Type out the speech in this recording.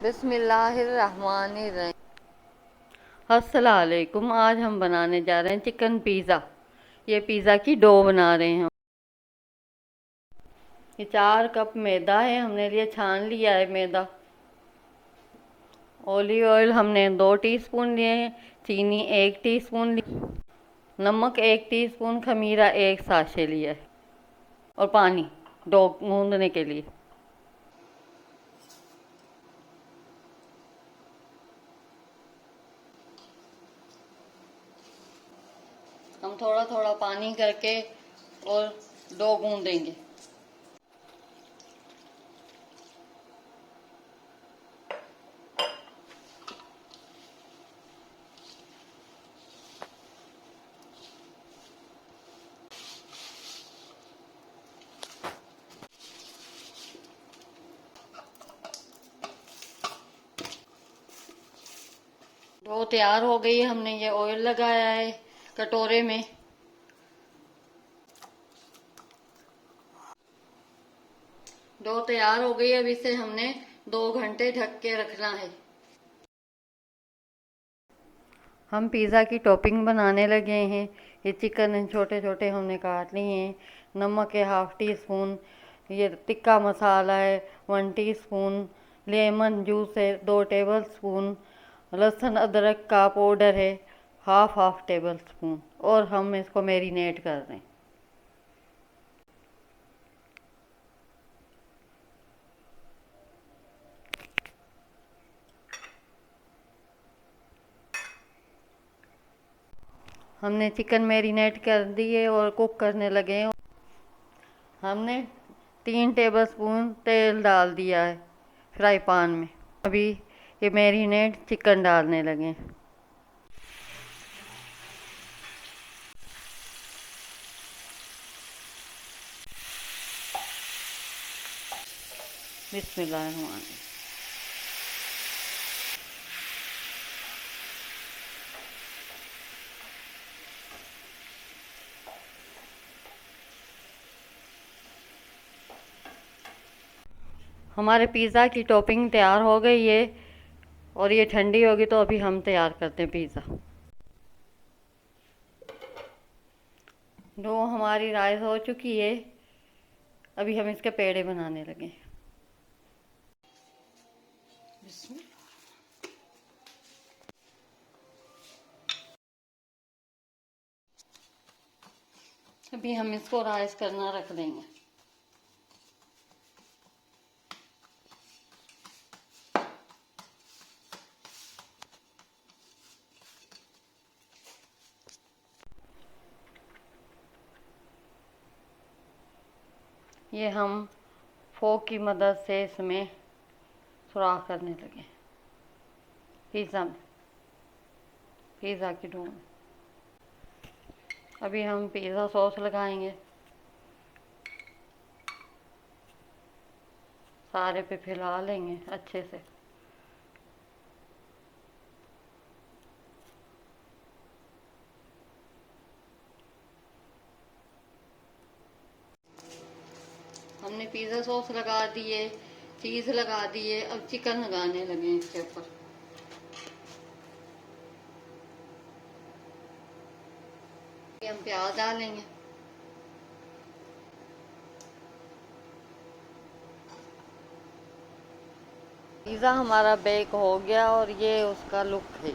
बिस्मिल्लाहिर्रहमानिर्रहीम। अस्सलामुअलैकुम। आज हम बनाने जा रहे हैं चिकन पिज़्ज़ा। ये पिज़्ज़ा की डो बना रहे हैं। ये 4 कप मैदा है, हमने लिए छान लिया है मैदा। ऑलिव ऑयल हमने 2 टीस्पून लिए हैं, चीनी 1 टीस्पून ली, नमक 1 टीस्पून, खमीरा 1 साशे लिया है और पानी डो गूंदने के लिए। हम थोड़ा थोड़ा पानी करके और डो गूंदेंगे। डो तैयार हो गई है। हमने ये ऑयल लगाया है कटोरे में। डो तैयार हो गई है। अब इसे हमने 2 घंटे ढक के रखना है। हम पिज़्ज़ा की टॉपिंग बनाने लगे हैं। ये चिकन छोटे छोटे हमने काट लिए हैं। नमक है 1/2 टीस्पून। ये टिक्का मसाला है 1 टीस्पून। लेमन जूस है 2 टेबल स्पून। लहसुन अदरक का पाउडर है हाफ हाफ टेबल स्पून। और हम इसको मैरिनेट कर दें। हमने चिकन मैरिनेट कर दिए और कुक करने लगे हैं। हमने 3 टेबल स्पून तेल डाल दिया है फ्राई पैन में। अभी ये मैरिनेट चिकन डालने लगे हैं। बिस्मिल्लाहिर्रहमानिर्रहीम। हमारे पिज़्ज़ा की टॉपिंग तैयार हो गई है और ये ठंडी होगी तो अभी हम तैयार करते हैं पिज़्ज़ा। डो हमारी राइस हो चुकी है। अभी हम इसके पेड़े बनाने लगे। अभी हम इसको राइस करना रख देंगे। ये हम फोक की मदद से इसमें सुराख करने लगे पिज़्ज़ा में, पिज़्ज़ा की डो में। अभी हम पिज़्ज़ा सॉस लगाएंगे। सारे पे फैला लेंगे अच्छे से। हमने पिज़्ज़ा सॉस लगा दिए, चीज़ लगा दिए। अब चिकन लगाने लगे इसके ऊपर। हम प्याज डालेंगे। पिज़्ज़ा हमारा बेक हो गया और ये उसका लुक है।